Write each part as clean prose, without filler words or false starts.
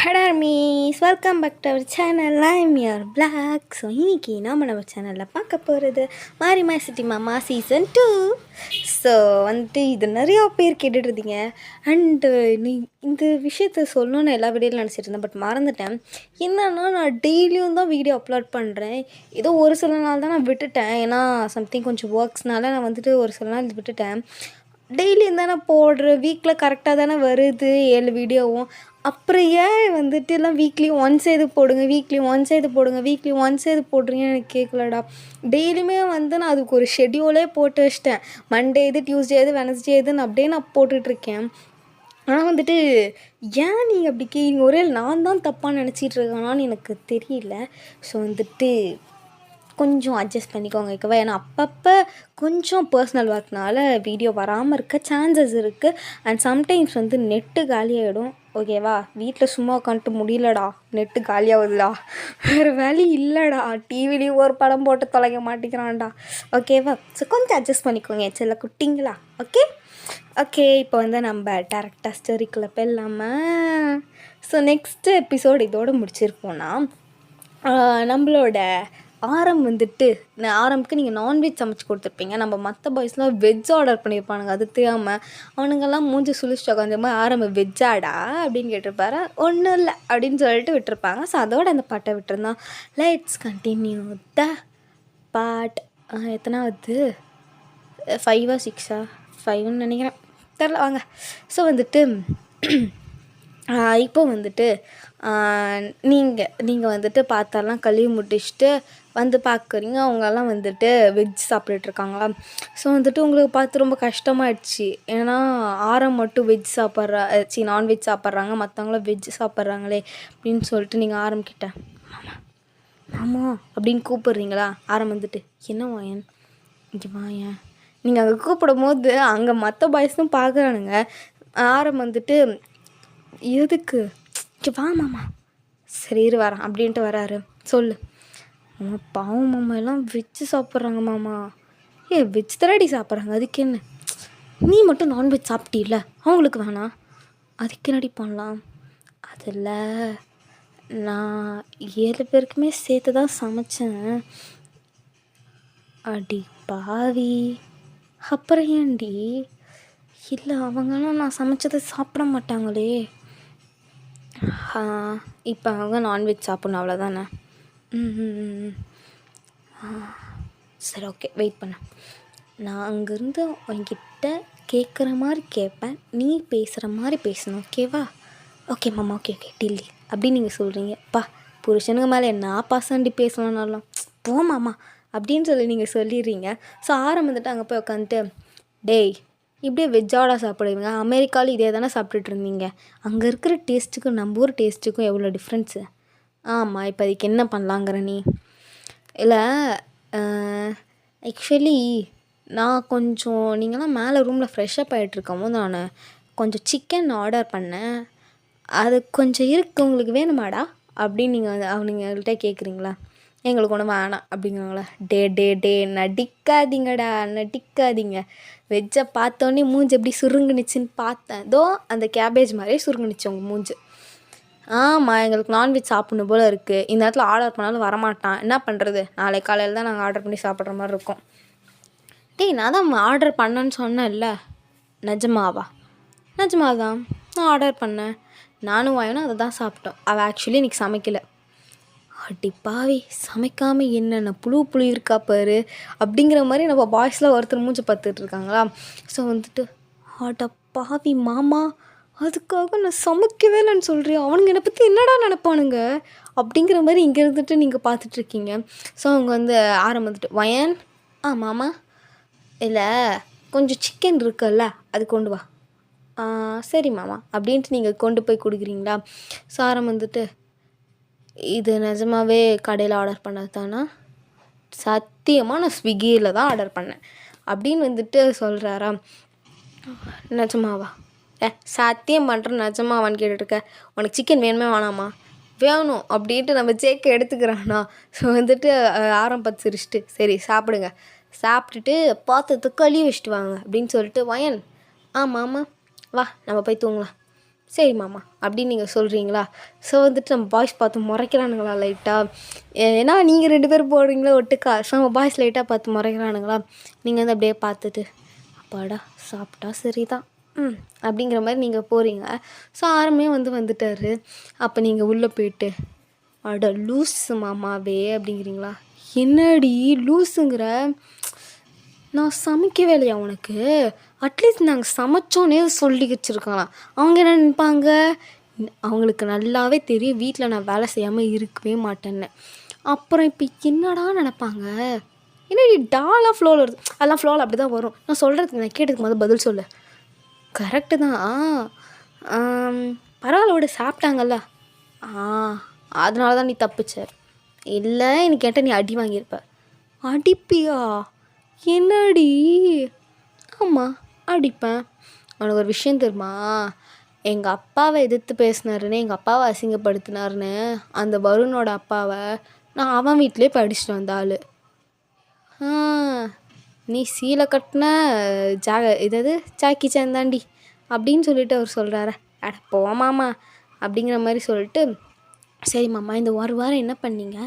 Hello miss welcome back to our channel. I'm your black. So இன்றைக்கி நம்ம சேனலில் பார்க்க போகிறது மாரிமா சிட்டி மாமா சீசன் 2. ஸோ இது நிறையா பேர் கேட்டுட்ருந்தீங்க. அண்டு நீ இந்த விஷயத்த சொல்லணுன்னு எல்லா வீடியோவில் நினச்சிட்டு இருந்தேன், பட் மறந்துட்டேன். என்னன்னா, நான் டெய்லியும் தான் வீடியோ அப்லோட் பண்ணுறேன். ஏதோ ஒரு சில நாள் தான் நான் விட்டுட்டேன், ஏன்னா சம்திங் கொஞ்சம் ஒர்க்ஸ்னால நான் ஒரு சில நாள் விட்டுட்டேன். டெய்லியும் தானே போடுறேன், வீக்கில் கரெக்டாக தானே வருது 7 வீடியோவும். அப்புறம் ஏன் எல்லாம் வீக்லி ஒன்ஸ் இது போடுங்க, வீக்லி ஒன்ஸ் இது போடுங்க, வீக்லி ஒன்ஸ் இது போடுறீங்கன்னு எனக்கு கேட்கலடா. டெய்லியுமே நான் அதுக்கு ஒரு ஷெட்யூலே போட்டு வச்சிட்டேன். மண்டே இது, டியூஸ்டே இது, வெனஸ்டே இதுன்னு அப்படியே நான் போட்டுட்ருக்கேன். ஆனால் ஏன் நீங்கள் அப்படி கேட்குறீங்க? ஒரே நான் தான் தப்பாக நினச்சிட்டு இருக்கேனான்னு எனக்கு தெரியல. ஸோ கொஞ்சம் அட்ஜஸ்ட் பண்ணிக்கோங்க ஓகேவா? ஏன்னா அப்பப்போ கொஞ்சம் பர்சனல் ஒர்க்னால வீடியோ வராமல் இருக்க சான்சஸ் இருக்குது. அண்ட் சம்டைம்ஸ் நெட்டு காலியாகிடும் ஓகேவா? வீட்டில் சும்மா உட்காந்துட்டு முடியலடா, நெட்டு காலியாகுதுடா, வேறு வேலை இல்லைடா, டிவிலையும் ஒரு படம் போட்டு தொலைக்க மாட்டேங்கிறான்டா ஓகேவா? ஸோ கொஞ்சம் அட்ஜஸ்ட் பண்ணிக்கோங்க சில குட்டிங்களா. ஓகே இப்போ நம்ம டேரக்டாக ஸ்டோரிக்குள்ளே போயிடலாமல். ஸோ நெக்ஸ்ட்டு எபிசோடு இதோடு முடிச்சிருப்போன்னா, நம்மளோட ஆரம்புக்கு நீங்கள் நான்வெஜ் சமைச்சு கொடுத்துருப்பீங்க. நம்ம மற்ற பாய்ஸ்லாம் வெஜ் ஆர்டர் பண்ணியிருப்பானுங்க. அது தெரியாமல் அவனுங்கெல்லாம் மூஞ்சி சுழிச்சிட்டு உட்காந்து மாதிரி வெஜ்ஜாடா அப்படின்னு கேட்டிருப்பாரு. ஒன்றும் இல்லை அப்படின்னு சொல்லிட்டு விட்டுருப்பாங்க. ஸோ அதோட அந்த பாட்டை விட்டுருந்தான். லெட்ஸ் கண்டினியூ த பாட். எத்தனாவது? 5 6 5ன்னு நினைக்கிறேன், தெரில. வாங்க. ஸோ இப்போ நீங்கள் பார்த்தாலாம் கழுவி முடிச்சுட்டு பார்க்குறீங்க. அவங்கெல்லாம் வெஜ் சாப்பிட்டுட்ருக்காங்களா. ஸோ உங்களுக்கு பார்த்து ரொம்ப கஷ்டமாயிடுச்சு. ஏன்னா மட்டும் வெஜ் நான்வெஜ் சாப்பிட்றாங்க, மற்றவங்களாம் வெஜ் சாப்பிட்றாங்களே அப்படின்னு சொல்லிட்டு நீங்கள் ஆரம்பிக்கிட்ட மாமா அப்படின்னு கூப்பிட்றீங்களா. என்ன வாயன் இங்கே வாயன். நீங்கள் அங்கே கூப்பிடும் போது அங்கே மற்ற பாய்ஸும் பார்க்குறானுங்க. எதுக்கு இங்கே வா மாமா, சரி இரு வரேன் அப்படின்ட்டு வராரு. சொல்லு மாமா, பாவம் மாமா, எல்லாம் வெஜ்ஜு சாப்பிட்றாங்க மாமா. வெஜ் தானடி சாப்பிட்றாங்க, அதுக்கு என்ன? நீ மட்டும் நான்வெஜ் சாப்பிட்டீல்ல, அவங்களுக்கு வேணாம், அதுக்கு என்னடி பண்ணலாம்? அதில் நான் 7 பேருக்குமே சேர்த்து தான் சமைச்சேன். அடி பாவி, அப்புறம் ஏன்டி? இல்லை, அவங்களாம் நான் சமைச்சதை சாப்பிட மாட்டாங்களே. இப்போ அவங்க நான்வெஜ் சாப்பிட்ணும் அவ்வளோதானே? சரி ஓகே, வெயிட் பண்ண. நான் அங்கேருந்து உங்ககிட்ட கேட்குற மாதிரி கேட்பேன், நீ பேசுகிற மாதிரி பேசணும் ஓகேவா? ஓகே மாமா, ஓகே டில்லி அப்படின்னு நீங்கள் சொல்கிறீங்கப்பா. புருஷனுக்கு மேலே என்ன பாசண்டி பேசலான்னாலும் போ மாமா அப்படின்னு சொல்லி நீங்கள் சொல்லிடுறீங்க. ஸோ அங்கே போய் உட்காந்துட்டு, டேய் இப்படியே வெஜ்ஜாடா சாப்பிடுவீங்க, அமெரிக்காவில் இதே தானே சாப்பிட்டுட்டு இருந்தீங்க, அங்கே இருக்கிற டேஸ்ட்டுக்கும் நம்ம ஊர் டேஸ்ட்டுக்கும் எவ்வளோ டிஃப்ரென்ஸு. ஆமாம், இப்போ அதுக்கு என்ன பண்ணலாங்கிற நீ? இல்லை, ஆக்சுவலி நான் கொஞ்சம் நீங்களாம் மேலே ரூமில் ஃப்ரெஷ்ஷப் ஆகிட்ருக்கும் போது நான் கொஞ்சம் சிக்கன் ஆர்டர் பண்ணேன், அது கொஞ்சம் இருக்குது, உங்களுக்கு வேணுமாடா அப்படின்னு நீங்கள் அவனுங்கள்கிட்ட கேட்குறீங்களா? எங்களுக்கு ஒன்று வேணாம் அப்படிங்கிறாங்களா? டே நடிக்காதீங்க. வெஜ்ஜை பார்த்தோன்னே மூஞ்சி எப்படி சுருங்குனுச்சின்னு பார்த்தேன். தோ அந்த கேபேஜ் மாதிரியே சுருங்குனுச்சு உங்கள் மூஞ்சி. ஆமாம், எங்களுக்கு நான்வெஜ் சாப்பிட்ணும் போல் இருக்குது, இந்த நேரத்தில் ஆர்டர் பண்ணாலும் வரமாட்டான், என்ன பண்ணுறது? நாளைக்கு காலையில் தான் நாங்கள் ஆர்டர் பண்ணி சாப்பிட்ற மாதிரி இருக்கோம். டேய், நான் தான் ஆர்டர் பண்ணேன்னு சொன்னேன்ல. நிஜமாவா? நிஜமாதான், நான் ஆர்டர் பண்ணேன், நானும் வாங்கினா அதை தான் சாப்பிட்டோம். அவள் ஆக்சுவலி இன்றைக்கி சமைக்கலை. அடி பாவி, சமைக்காமல் என்னென்ன புழு இருக்கா பாரு அப்படிங்கிற மாதிரி நம்ம பாய்ஸில் ஒருத்தர் மூஞ்சி பார்த்துட்டு இருக்காங்களா. ஸோ அட பாவி மாமா, அதுக்காக நான் சமைக்கவே இல்லைன்னு சொல்கிறேன், அவனுங்க என்னை பற்றி என்னடா நினைப்பானுங்க அப்படிங்கிற மாதிரி இங்கே இருந்துட்டு நீங்கள் பார்த்துட்ருக்கீங்க. ஸோ அவங்க வயன் மாமா, இல்லை கொஞ்சம் சிக்கன் இருக்குல்ல, அது கொண்டு வா. சரி மாமா அப்படின்ட்டு நீங்கள் கொண்டு போய் கொடுக்குறீங்களா. ஸோ இது நிஜமாவே கடையில் ஆர்டர் பண்ணது தானா? சத்தியமாக நான் ஸ்விக்கியில் தான் ஆர்டர் பண்ணேன் அப்படின்னு சொல்கிறாரா. நிஜமாவா? சத்தியம் பண்ணுறேன், நிஜமாவான்னு கேட்டுட்ருக்க. உனக்கு சிக்கன் வேணுமே வேணாமா? வேணும் அப்படின்ட்டு நம்ம சேக்க எடுத்துக்கிறானா. ஸோ ஆரம்பத்து சிரிச்சிட்டு, சரி சாப்பிடுங்க, சாப்பிட்டுட்டு பாத்திரத்தை கழுவி வச்சுட்டு வாங்க அப்படின்னு சொல்லிட்டு வயன். ஆமாம் வா நம்ம போய் தூங்கலாம். சரி மாமா அப்படின்னு நீங்கள் சொல்கிறீங்களா? ஸோ வந்துட்டு நம்ம பாய்ஸ் பார்த்து முறைக்கிறானுங்களா லைட்டாக? ஏன்னா நீங்கள் 2 பேரும் போடுறீங்களா ஒட்டுக்கா. ஸோ நம்ம பாய்ஸ் லைட்டாக பார்த்து முறைக்கிறானுங்களா? நீங்கள் வந்து அப்படியே பார்த்துட்டு அப்பாடா சாப்பிட்டா சரிதான் அப்படிங்கிற மாதிரி நீங்கள் போகிறீங்க. ஸோ ஆரமே வந்துட்டார். அப்போ நீங்கள் உள்ளே போயிட்டு அட லூஸு மாமாவே அப்படிங்கிறீங்களா? என்னடி லூஸுங்கிற? நான் சமைக்கவே இல்லையா உனக்கு? அட்லீஸ்ட் நாங்கள் சமைச்சோன்னே சொல்லி வச்சுருக்கலாம். அவங்க என்ன நினைப்பாங்க? அவங்களுக்கு நல்லாவே தெரியும் வீட்டில் நான் வேலை செய்யாமல் இருக்கவே மாட்டேன்னு. அப்புறம் இப்போ என்னடா நினைப்பாங்க? என்னடி டாலாக ஃப்ளோவில் வருது? அதெல்லாம் ஃப்ளோவில் அப்படி தான் வரும். நான் சொல்கிறதுக்கு நான் கேட்டதுக்கு முதல் பதில் சொல்லு. கரெக்டு தான். பரவாயில்ல விட சாப்பிட்டாங்கல்ல. அதனால தான் நீ தப்பிச்ச. இல்லை எனக்கு கேட்டால் நீ அடி வாங்கியிருப்ப. அடிப்பியா? என்னடி? ஆமாம் அடிப்பேன். உனக்கு ஒரு விஷயம் தெரியுமா? எங்கள் அப்பாவை எதிர்த்து பேசினாருன்னு, எங்கள் அப்பாவை அசிங்கப்படுத்தினாருன்னு அந்த வருணோட அப்பாவை நான் அவன் வீட்டிலே படிச்சுட்டு வந்த ஆள். நீ சீலை கட்டின இதாவது ஜாக்கி சான் தாண்டி அப்படின்னு சொல்லிட்டு அவர் சொல்கிறாரு. அட போமாமா அப்படிங்கிற மாதிரி சொல்லிட்டு, சரி மாமா இந்த ஒரு வாரம் என்ன பண்ணீங்க?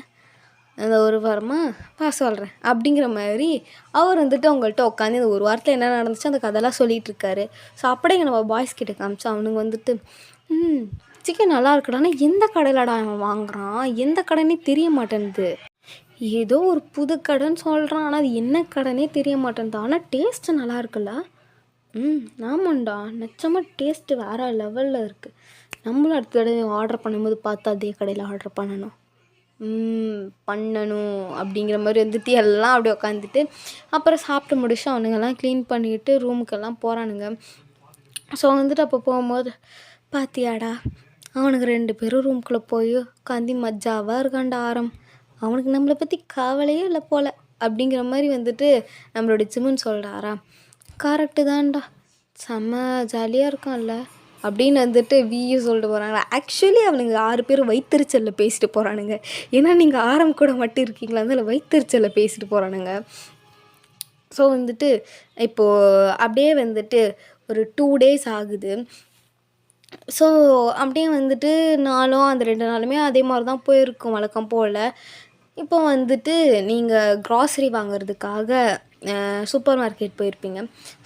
அந்த ஒரு வாரமாக சொல்கிறேன் அப்படிங்கிற மாதிரி அவர் வந்துட்டு அவங்கள்ட்ட உட்காந்து இந்த ஒரு வாரத்தில் என்ன நடந்துச்சு அந்த கதையெல்லாம் சொல்லிகிட்ருக்காரு. ஸோ அப்படியே நம்ம பாய்ஸ் கிட்ட காமிச்சா அவனுங்க வந்துட்டு சிக்கன் நல்லா இருக்குடானா எந்த கடையிலடா அவன் வாங்குறான்? எந்த கடைன்னே தெரிய மாட்டேன்து. ஏதோ ஒரு புது கடைன்னு சொல்கிறான், ஆனால் அது என்ன கடைனே தெரிய மாட்டேன்து. ஆனால் டேஸ்ட்டு நல்லா இருக்குல்ல? ஆமாண்டா நிச்சயமாக டேஸ்ட்டு வேறு லெவலில் இருக்குது. நம்மளும் அடுத்த தடவை ஆர்டர் பண்ணும்போது பார்த்து அதே கடையில் ஆர்டர் பண்ணணும் அப்படிங்கிற மாதிரி வந்துட்டு எல்லாம் அப்படியே உட்காந்துட்டு அப்புறம் சாப்பிட்டு முடிச்சு அவனுங்கெல்லாம் க்ளீன் பண்ணிவிட்டு ரூமுக்கெல்லாம் போகிறானுங்க. ஸோ வந்துட்டு அப்போ போகும்போது பாத்தியாடா அவனுக்கு 2 பேரும் ரூம்குள்ளே போய் உட்காந்து மஜாவாக இருக்கான்டா ஆரம். அவனுக்கு நம்மளை பற்றி கவலையே இல்லை போல் அப்படிங்கிற மாதிரி வந்துட்டு நம்மளோட ஜிம்முன்னு சொல்கிறாரா? கரெக்டு தான்டா செம்ம ஜாலியாக இருக்கான்ல அப்படின்னு வந்துட்டு சொல்லிட்டு போகிறாங்களா? ஆக்சுவலி அவனுங்க 6 பேர் வயிற்றுச்சலில் பேசிட்டு போகிறானுங்க. ஏன்னா நீங்கள் ஆரம் கூட மட்டும் இருக்கீங்களா அதில் வயிற்றுச்சலில் பேசிட்டு போகிறானுங்க. ஸோ வந்துட்டு இப்போது அப்படியே வந்துட்டு ஒரு 2 டேஸ் ஆகுது. ஸோ அப்படியே வந்துட்டு நாளும் அந்த 2 நாளுமே அதே மாதிரி தான் போயிருக்கும் வழக்கம் போல். இப்போ வந்துட்டு நீங்கள் க்ராசரி வாங்குறதுக்காக சூப்பர் மார்க்கெட் போயிருப்பீங்க.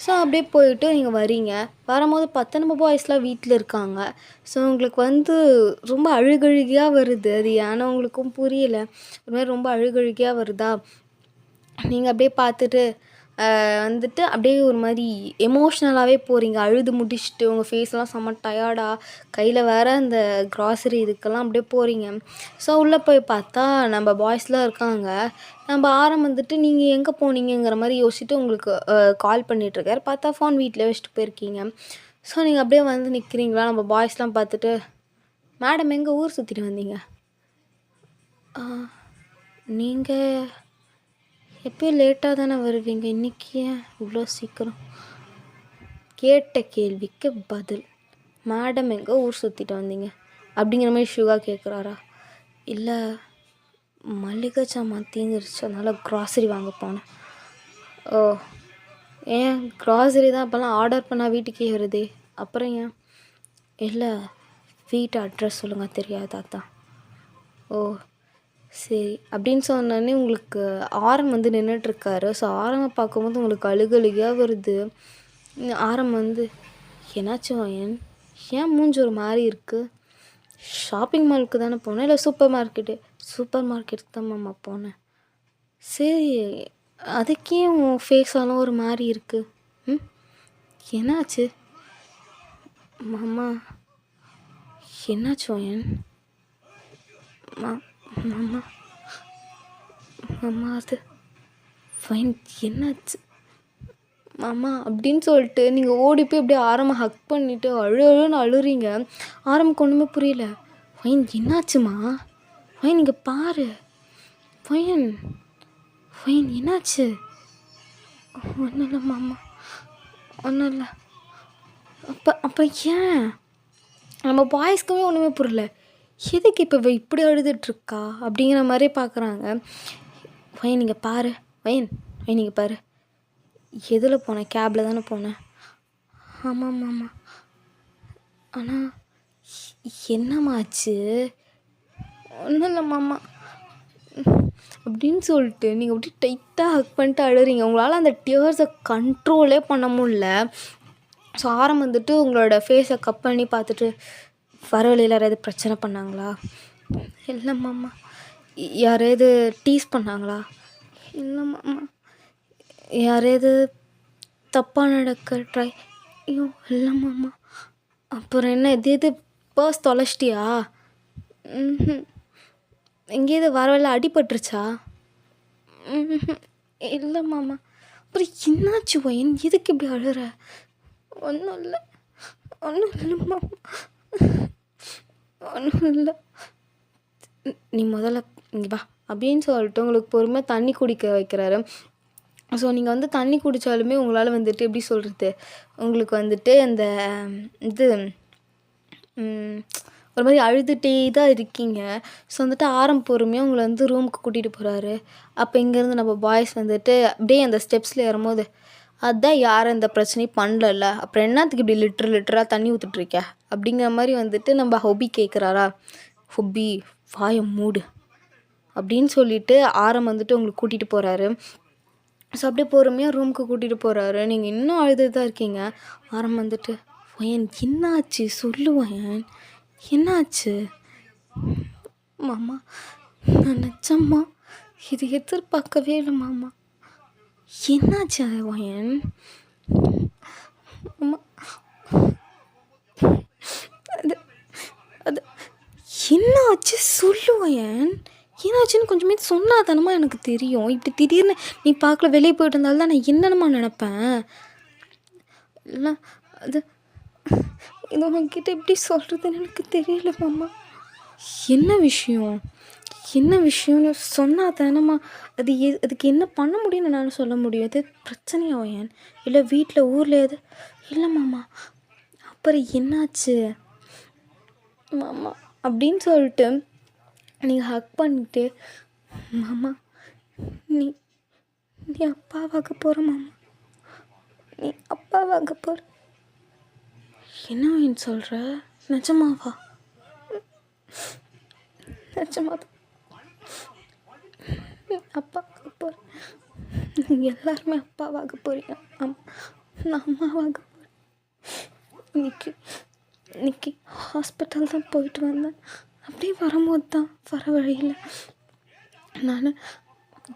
ஸோ அப்படியே போயிட்டு நீங்கள் வரீங்க. வரும்போது பார்த்தா நம்ம பாய்ஸ்லாம் வீட்டில் இருக்காங்க. ஸோ உங்களுக்கு வந்து ரொம்ப அழுகழுகையாக வருது. அது ஏன்னா உங்களுக்கும் புரியல. ஒரு மாதிரி ரொம்ப அழுகழுகையாக வருதா? நீங்கள் அப்படியே பார்த்துட்டு வந்துட்டு அப்படியே ஒரு மாதிரி எமோஷ்னலாகவே போகிறீங்க. அழுது முடிச்சுட்டு உங்கள் ஃபேஸ்லாம் செம்ம டயர்டாக கையில் வேறு அந்த க்ராசரி இதுக்கெல்லாம் அப்படியே போகிறீங்க. ஸோ உள்ளே போய் பார்த்தா நம்ம பாய்ஸ்லாம் இருக்காங்க. நம்ம ஆரம் வந்துட்டு நீங்கள் எங்கே போனீங்கங்கிற மாதிரி யோசிச்சுட்டு உங்களுக்கு கால் பண்ணிகிட்ருக்காரு. பார்த்தா ஃபோன் வீட்டில் வச்சுட்டு போயிருக்கீங்க. ஸோ நீங்கள் அப்படியே வந்து நிற்கிறீங்களா? நம்ம பாய்ஸ்லாம் பார்த்துட்டு மேடம் எங்கே ஊர் சுற்றிட்டு வந்தீங்க? நீங்கள் எப்போயும் லேட்டாக தானே வருவீங்க, இன்றைக்கி ஏன் இவ்வளோ சீக்கிரம்? கேட்ட கேள்விக்கு பதில். மேடம் எங்கே ஊர் சுற்றிட்டு வந்தீங்க அப்படிங்கிற மாதிரி ஷுகா கேட்குறாரா? இல்லை மளிகை சாமான் தீந்துருச்சு அதனால் க்ராசரி வாங்க போனேன். ஓ ஏன் க்ராசரி தான் அப்போல்லாம் ஆர்டர் பண்ணால் வீட்டுக்கே வருதே, அப்புறம் ஏன்? இல்லை வீட்டு அட்ரஸ் சொல்லுங்கள் தெரியாதா தான். ஓ சரி அப்படின்னு சொன்னோடனே உங்களுக்கு ஆரம் வந்து நின்றுட்டுருக்காரு. ஸோ ஆரமை பார்க்கும்போது உங்களுக்கு அழுகழுகையாக வருது. ஆரம் வந்து என்னாச்சும் ஏன் மூஞ்சி ஒரு மாதிரி இருக்குது? ஷாப்பிங் மாலுக்கு தானே போனேன், இல்லை சூப்பர் மார்க்கெட்டுக்கு தான் மாமா போனேன். சரி அதுக்கே உன் ஃபேஸாலும் ஒரு மாதிரி இருக்குது. என்னாச்சு மாமா? என்னாச்சும் மாமா மாமா அது ஃபைன் என்னாச்சு மாமா அப்படின்னு சொல்லிட்டு நீங்கள் ஓடி போய் அப்படியே ஆரம்ப ஹக் பண்ணிவிட்டு அழுன்னு அழுறீங்க. ஆரம்புக்கு ஒன்றுமே புரியல. ஃபைன் என்னாச்சுமா? ஃபைன் இங்கே பாரு. ஃபைன் என்னாச்சு? ஒன்றும் இல்லை மாமா ஒன்றும் இல்லை. அப்போ ஏன்? நம்ம பாய்ஸ்க்குமே ஒன்றுமே புரியல. எதுக்கு இப்போ இப்படி அழுதுட்ருக்கா அப்படிங்கிற மாதிரி பார்க்குறாங்க. ஃபைன் நீங்கள் பாரு. ஃபைன் நீங்கள் பாரு. எதில் போனேன்? கேபில் தானே போனேன். ஆமாம் ஆனால் என்னம்மாச்சு? ஒன்றும் இல்லை மாமா அப்படின்னு சொல்லிட்டு நீங்கள் அப்படியே டைட்டாக ஹக் பண்ணிட்டு அழுறீங்க. உங்களால் அந்த டியர்ஸை கண்ட்ரோலே பண்ண முடில. ஸோ ஆரம் வந்துட்டு உங்களோட ஃபேஸை கப் பண்ணி பார்த்துட்டு, வர வழியில் யாராவது பிரச்சனை பண்ணாங்களா? இல்லை மாமா. யாராவது டீஸ் பண்ணாங்களா? இல்லை மாமா. யாராவது தப்பாக நடக்க ட்ரை? ஐயோ இல்லை மாமா. அப்புறம் என்ன எது பர்ஸ் தொலைச்சிட்டியா? எங்கேயாவது வர வழியில் அடிபட்டுருச்சா? இல்லை மாமா. அப்புறம் என்னாச்சு வயன்? எதுக்கு இப்படி அழுற? ஒன்றும் இல்லை மாமா, ஒன்றும் இல்லை. நீ முதல்ல இங்கே வா அப்படின்னு சொல்லிட்டு உங்களுக்கு பொறுமையாக தண்ணி குடிக்க வைக்கிறாரு. ஸோ நீங்கள் வந்து தண்ணி குடித்தாலுமே உங்களால் வந்துட்டு எப்படி சொல்கிறது, உங்களுக்கு வந்துட்டு அந்த இது ஒரு மாதிரி அழுதுகிட்டே தான் இருக்கீங்க. ஸோ வந்துட்டு ஆரம் பொறுமையாக உங்களை வந்து ரூமுக்கு கூட்டிகிட்டு போகிறாரு. அப்போ இங்கேருந்து நம்ம பாய்ஸ் வந்துட்டு அப்படியே அந்த ஸ்டெப்ஸில் ஏறும்போது, அதுதான் யாரும் இந்த பிரச்சனையும் பண்ணல, அப்புறம் என்னத்துக்கு இப்படி லிட்டராக தண்ணி ஊற்றிட்டுருக்க அப்படிங்கிற மாதிரி வந்துட்டு நம்ம ஹொபி கேட்குறாரா. ஹொபி வாயை மூடு அப்படின்னு சொல்லிட்டு ஆரம் வந்துட்டு உங்களுக்கு கூட்டிகிட்டு போகிறாரு. ஸோ அப்படியே பொறுமையாக ரூமுக்கு கூட்டிகிட்டு போகிறாரு. நீங்கள் இன்னும் அழுது தான் இருக்கீங்க. ஆரம் வந்துட்டு, வயன் என்னாச்சு சொல்லுவேன், என்னாச்சு? மாமா நான் நினச்சம்மா, இது எதிர்பார்க்கவே இல்லை மாமா. என்னாச்சு வயன்? அம்மா அது என்னாச்சு சொல்லுவயன், என்னாச்சுன்னு கொஞ்சமே சொன்னாதானமா எனக்கு தெரியும். இப்படி திடீர்னு நீ பார்க்கல வெளியே போயிட்டு இருந்தாலும் தான் நான் என்னென்னமா நினப்பேன். இல்லை அது இது உங்ககிட்ட எப்படி சொல்கிறதுன்னு எனக்கு தெரியல மாமா. என்ன விஷயம்னு சொன்னால் தானம்மா அதுக்கு என்ன பண்ண முடியும்னு நான் சொல்ல முடியும். எது பிரச்சனையாவையன்? இல்லை வீட்டில் ஊரில் எது? இல்லை மாமா. அப்புறம் என்னாச்சு மாமா அப்படின்னு சொல்லிட்டு நீங்கள் ஹக் பண்ணிட்டு, மாமா நீ அப்பாவாக போகிற மாமா, நீ அப்பாவாக போகிற. என்ன சொல்கிற? நிஜமாவா? நிஜமாதான் அப்பாவாக போகிறேன். நீங்கள் எல்லாருமே அப்பாவாக போகிறீங்க. நான் அம்மாவாக போகிறேன். இன்னைக்கு ஹாஸ்பிட்டல் தான் போயிட்டு வந்தேன். அப்படியே வரும்போது தான் வர வழியில் நான்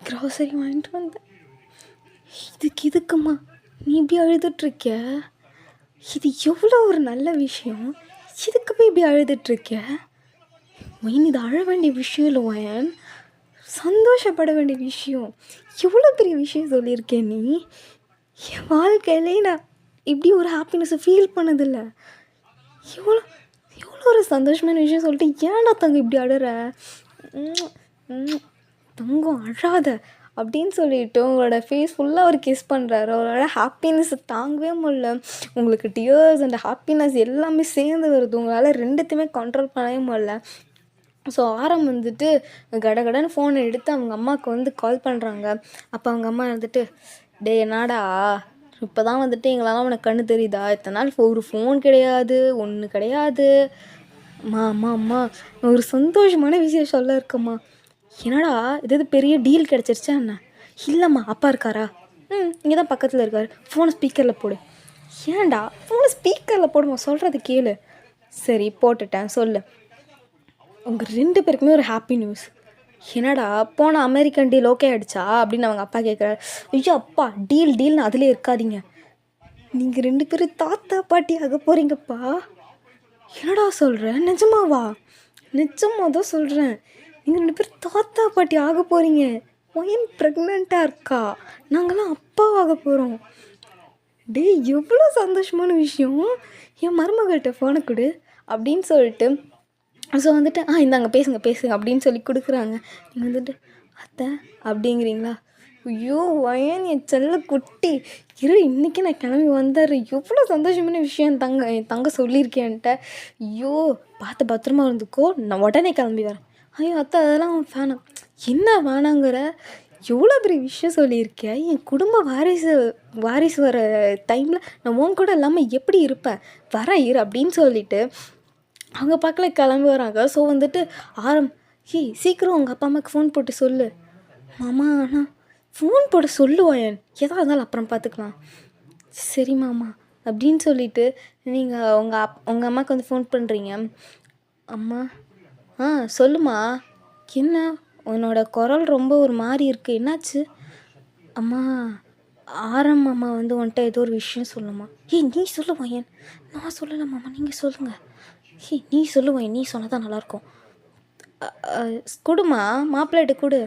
க்ராசரி வாங்கிட்டு வந்தேன். இதுக்குமா நீ இப்படி அழுதுட்ருக்க? இது எவ்வளோ ஒரு நல்ல விஷயம். இதுக்கு போய் இப்படி அழுதுட்ருக்க? வயன் இது அழ வேண்டிய விஷயம் இல்லை வயன், சந்தோஷப்பட வேண்டிய விஷயம். எவ்வளோ பெரிய விஷயம் சொல்லியிருக்கேன் நீ. என் வாழ்க்கையிலே நான் இப்படி ஒரு ஹாப்பினஸ்ஸை ஃபீல் பண்ணதில்லை. எவ்வளோ ஒரு சந்தோஷமான விஷயம் சொல்லிட்டு ஏன்டா தங்கம் இப்படி அழுற? தங்கம் அழாத அப்படின்னு சொல்லிவிட்டு உங்களோட ஃபேஸ் ஃபுல்லாக அவர் கிஸ் பண்ணுறாரு. அவரோட ஹாப்பினஸ்ஸை தாங்கவே முடியல. உங்களுக்கு டியர்ஸ் அண்ட் ஹாப்பினஸ் எல்லாமே சேர்ந்து வருது. உங்களால் ரெண்டுத்தையுமே கண்ட்ரோல் பண்ணவே முடியல. ஸோ ஆரம் வந்துட்டு கடகடன்னு ஃபோனை எடுத்து அவங்க அம்மாவுக்கு வந்து கால் பண்ணுறாங்க. அப்போ அவங்க அம்மா வந்துட்டு, டே என்னடா இப்போ தான் வந்துட்டு எங்களால் உனக்கு கண்ணு தெரியுதா? இத்தனை நாள் ஒரு ஃபோன் கிடையாது, ஒன்று கிடையாது. அம்மா ஒரு சந்தோஷமான விஷயம் சொல்ல இருக்கம்மா. என்னடா இது பெரிய டீல் கிடச்சிருச்சா என்ன? இல்லைம்மா. அப்பா இருக்காரா? இங்கே தான் பக்கத்தில் இருக்கார். ஃபோனை ஸ்பீக்கரில் போடு. ஏன்டா ஃபோனை ஸ்பீக்கரில் போடுமா? சொல்கிறது கேளு. சரி போட்டுட்டேன், சொல்லு. உங்கள் 2 பேருக்குமே ஒரு ஹாப்பி நியூஸ். என்னடா போன அமெரிக்கன் டீல் ஓகே ஆகிடுச்சா அப்படின்னு அவங்க அப்பா கேட்குறாரு. ஐயோ அப்பா, டீல்னு அதிலே இருக்காதீங்க. நீங்கள் 2 பேரும் தாத்தா பாட்டி ஆக போகிறீங்கப்பா. என்னடா சொல்கிறேன்? நிஜமாவா? நிஜமாக தான் சொல்கிறேன். நீங்கள் 2 பேரும் தாத்தா பாட்டி ஆக போகிறீங்க. ஒயன் ப்ரெக்னெண்ட்டாக இருக்கா. நாங்களாம் அப்பாவாக போகிறோம். டே எவ்வளோ சந்தோஷமான விஷயம். என் மருமகள்கிட்ட ஃபோனை கொடு அப்படின்னு சொல்லிட்டு, ஸோ வந்துட்டு இந்தாங்க பேசுங்க அப்படின்னு சொல்லி கொடுக்குறாங்க. நீங்கள் வந்துட்டு அத்தை அப்படிங்கிறீங்களா? ஐயோ வயன் என் செல்ல குட்டி இன்றைக்கி நான் கிளம்பி வந்தார். எவ்வளோ சந்தோஷமான விஷயம் என் தங்க சொல்லியிருக்கேன்ட்ட. ஐயோ பார்த்து பத்திரமா இருந்துக்கோ, நான் உடனே கிளம்பி வரேன். ஐயோ அத்தை அதெல்லாம் வேணாம். என்ன வேணாங்கிற? எவ்வளோ பெரிய விஷயம் சொல்லியிருக்கேன். என் குடும்ப வாரிசு வர டைமில் நான் உன் கூட இல்லாமல் எப்படி இருப்பேன்? வரேன் இரு அப்படின்னு சொல்லிவிட்டு அவங்க பக்கத்தில் கிளம்பி வராங்க. ஸோ வந்துட்டு ஆரம் சீக்கிரம் உங்கள் அப்பா அம்மாவுக்கு ஃபோன் போட்டு சொல்லு. மாமா ஆனால் ஃபோன் போட்டு சொல்லுவாயன், எதாக இருந்தாலும் அப்புறம் பார்த்துக்கலாம். சரி மாமா அப்படின்னு சொல்லிவிட்டு நீங்கள் உங்கள் அம்மாவுக்கு வந்து ஃபோன் பண்ணுறீங்க. அம்மா சொல்லுமா, என்ன உன்னோட குரல் ரொம்ப ஒரு மாதிரி இருக்குது, என்னாச்சு? அம்மா ஆரம் அம்மா வந்து உன்கிட்ட ஏதோ ஒரு விஷயம் சொல்லுமா. நீ சொல்லுவாயன். நான் சொல்லலை மாமா, நீங்கள் சொல்லுங்கள். நீ சொல்லுவாயன், நீ சொன்னால் தான் நல்லாயிருக்கும். கொடுமா, மாப்பிள்ளைகிட்ட கொடு.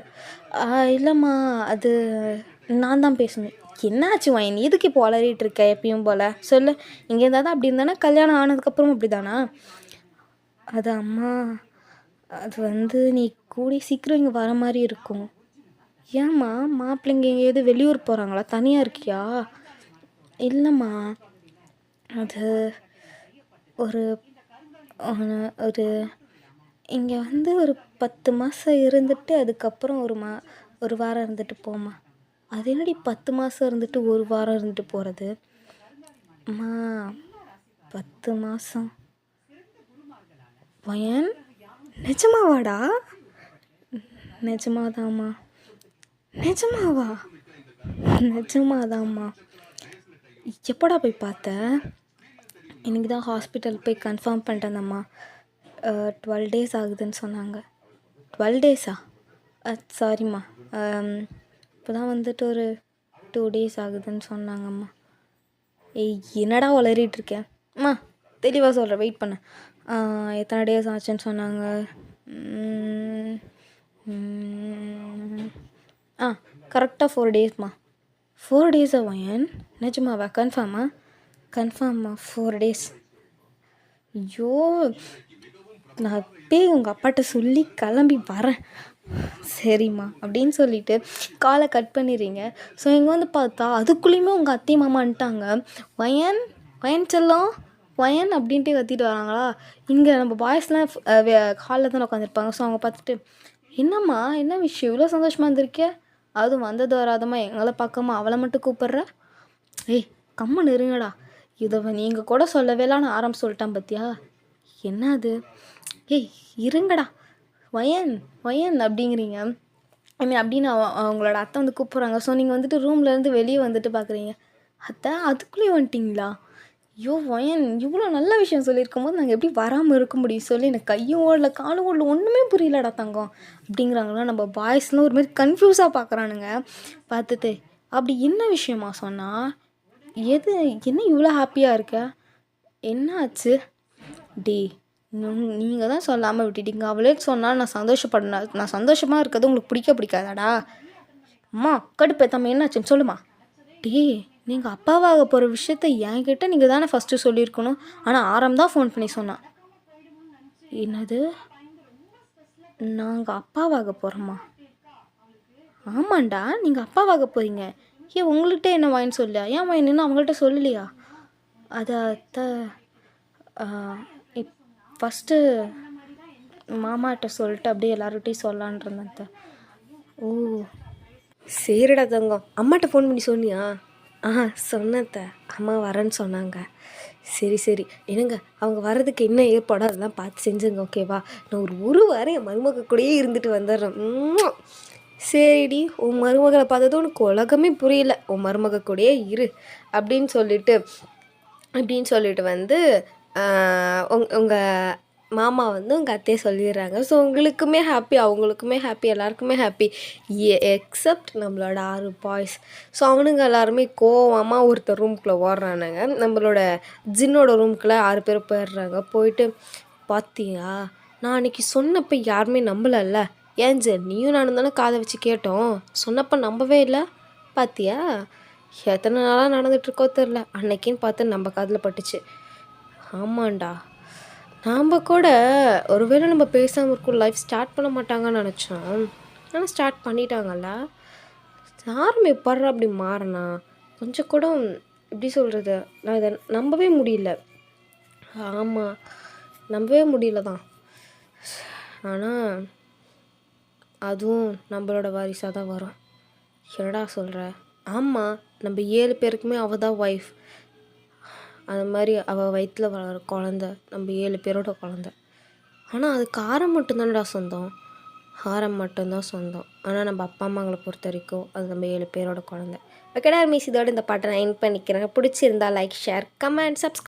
இல்லைம்மா அது நான் தான் பேசணும். என்னாச்சு வாயன், எதுக்கு இப்போ வளரிட்டு இருக்க எப்பயும் போல் சொல்லு. இங்கே இருந்தால் தான் அப்படி இருந்தானே, கல்யாணம் ஆனதுக்கப்புறம் அப்படி தானா? அது அம்மா அது வந்து நீ கூடி சீக்கிரம் இங்கே வர மாதிரி இருக்கும். ஏம்மா மாப்பிள்ளைங்க எங்கேயாவது வெளியூர் போகிறாங்களா, தனியாக இருக்கியா? இல்லைம்மா அது ஒரு ஒரு இங்கே வந்து ஒரு 10 மாதம் இருந்துட்டு அதுக்கப்புறம் ஒரு வாரம் இருந்துட்டு போம்மா. அது என்னடி 10 மாதம் இருந்துட்டு ஒரு வாரம் இருந்துட்டு போகிறது? அம்மா 10 மாதம் பையன் நிஜமாவாடா? நிஜமாதாம்மா. நிஜமாவா? நிஜமாதாம்மா. எப்படா போய் பார்த்த? இன்றைக்கி தான் ஹாஸ்பிட்டல் போய் கன்ஃபார்ம் பண்ணிட்டேன்ம்மா. 12 days ஆகுதுன்னு சொன்னாங்க. 12 days சாரிம்மா, இப்போ தான் வந்துட்டு ஒரு 2 days ஆகுதுன்னு சொன்னாங்கம்மா. என்னடா வளரிட்டு இருக்கேன் அம்மா, தெளிவாக சொல்கிறேன், வெயிட் பண்ண. எத்தனை டேஸ் ஆச்சுன்னு சொன்னாங்க? கரெக்டாக 4 daysம்மா. 4 days வயன்? நிஜமாவா? கன்ஃபார்ம்மா 4 days. ஐயோ, நான் அப்பே உங்கள் அப்பாட்ட சொல்லி கிளம்பி வரேன். சரிம்மா அப்படின்னு சொல்லிவிட்டு காலை கட் பண்ணிடுறீங்க. ஸோ இங்கே வந்து பார்த்தா அதுக்குள்ளேயுமே உங்கள் அத்தை மாமான்ட்டாங்க. வயன் செல்லம் வயன் அப்படின்ட்டு கத்திட்டு வராங்களா. இங்கே நம்ம பாய்ஸ்லாம் ஹாலில் தான் உட்காந்துருப்பாங்க. ஸோ அவங்க பார்த்துட்டு, என்னம்மா என்ன விஷயம், இவ்வளோ சந்தோஷமாக இருந்திருக்கே, அதுவும் வந்தது வராதம்மா எங்களை பார்க்காம அவளை மட்டும் கூப்பிட்ற. கம்முன்னு இருங்கடா, இதை நீங்கள் கூட சொல்லவே நான் ஆரம்பம் சொல்லிட்டேன் பார்த்தியா. என்ன அது? இருங்கடா, வயன் அப்படிங்கிறீங்க. அப்படின்னு அவங்களோட அத்தை வந்து கூப்பிட்றாங்க. ஸோ நீங்கள் வந்துட்டு ரூம்லேருந்து வெளியே வந்துட்டு பார்க்குறீங்க. அத்தை அதுக்குள்ளேயும் வந்துட்டிங்களா? ஐயோ வயன், இவ்வளோ நல்ல விஷயம் சொல்லியிருக்கும் போது நாங்கள் எப்படி வராமல் இருக்க முடியும் சொல்லி, எனக்கு கையும் ஓடல காலும் ஓடல, ஒன்றுமே புரியலடா தங்கம் அப்படிங்கிறாங்களா. நம்ம பாய்ஸ்லாம் ஒரு மாதிரி கன்ஃபியூஸாக பார்க்குறானுங்க. பார்த்துட்டு அப்படி என்ன விஷயமா சொன்னால், என்ன இவ்வளோ ஹாப்பியாக இருக்க, என்ன ஆச்சு? நீங்கள் தான் சொல்லாமல் விட்டுட்டீங்க. அவளே சொன்னால் நான் சந்தோஷமாக இருக்கிறது உங்களுக்கு பிடிக்காதாடா? அம்மா கடுப்பேத்தாம என்னாச்சுன்னு சொல்லுமா. நீங்கள் அப்பாவாக போகிற விஷயத்த என்கிட்ட நீங்கள் தானே ஃபஸ்ட்டு சொல்லியிருக்கணும். ஆனால் ஆரம் தான் ஃபோன் பண்ணி சொன்னான். என்னது, நாங்கள் அப்பாவாக போகிறோம்மா? ஆமாண்டா, நீங்கள் அப்பாவாக போகிறீங்க. உங்கள்கிட்ட என்ன வாயின்னு சொல்லியா? ஏன் வாயின்னு அவங்கள்ட்ட சொல்லலையா? அதை ஃபஸ்ட்டு மாமாட்ட சொல்லிட்டு அப்படியே எல்லார்கிட்டையும் சொல்லலான் இருந்தேன். ஓ சரிடா தங்கம், அம்மாட்ட ஃபோன் பண்ணி சொன்னியா? சொன்னத்த, அம்மா வரேன்னு சொன்னாங்க. சரி என்னங்க, அவங்க வர்றதுக்கு என்ன ஏற்பாடோ அதெல்லாம் பார்த்து செஞ்சுங்க, ஓகேவா? நான் ஒரு வாரம் என் மருமக கூடயே இருந்துட்டு வந்துடுறேன். சரிடி, உன் மருமகளை பார்த்ததும் உனக்கு உலகமே புரியல, உன் மருமக கூடயே இரு அப்படின்னு சொல்லிட்டு வந்து உங்கள் மாமா வந்து உங்கள் அத்தையை சொல்லிடுறாங்க. ஸோ உங்களுக்குமே ஹாப்பி, அவங்களுக்குமே ஹாப்பி, எல்லாருக்குமே ஹாப்பி, எக்ஸப்ட் நம்மளோட 6 பாய்ஸ். ஸோ அவனுங்க எல்லாருமே கோவமாக ஒருத்தர் ரூம்குள்ளே ஓடுறானுங்க. நம்மளோட ஜின்னோட ரூம்குள்ளே 6 பேர் போயிடுறாங்க. போயிட்டு, பார்த்தியா நான் அன்றைக்கி சொன்னப்போ யாருமே நம்பலல்ல, ஏஞ்சல் நீயும் நானும் தானே காதை வச்சு கேட்டோம், சொன்னப்போ நம்பவே இல்லை, பார்த்தியா எத்தனை நாளாக நடந்துகிட்ருக்கோ தெரில, அன்னைக்கின்னு பார்த்து நம்ம காதில் பட்டுச்சு. ஆமாண்டா, நாம் கூட ஒருவேளை நம்ம பேசாமல் இருக்கும் லைஃப் ஸ்டார்ட் பண்ண மாட்டாங்கன்னு நினச்சோம், ஆனால் ஸ்டார்ட் பண்ணிட்டாங்கல்ல. யாரும் எப்பட்றா அப்படி மாறினா, கொஞ்சம் கூட எப்படி சொல்கிறது, நான் இதை நம்பவே முடியல. ஆமாம், நம்பவே முடியல தான். ஆனால் அதுவும் நம்மளோட வாரிசாக தான் வரும். என்னடா சொல்கிற? ஆமாம், நம்ம 7 பேருக்குமே அவள் தான் ஒய்ஃப். அது மாதிரி அவள் வயிற்றில் வளர குழந்த நம்ம 7 பேரோட குழந்த. ஆனால் அதுக்கு ஹாரம் மட்டும்தானடா சொந்தம், ஹாரம் மட்டும்தான் சொந்தம். ஆனால் நம்ம அப்பா அம்மாங்களை பொறுத்த வரைக்கும் அது நம்ம 7 பேரோட குழந்த. ஓகேடா மீஸ், இதோட இந்த பாட்டை நான் எண்ட் பண்ணிக்கிறேன். பிடிச்சிருந்தா லைக், ஷேர், கமெண்ட், சப்ஸ்கிரைப்.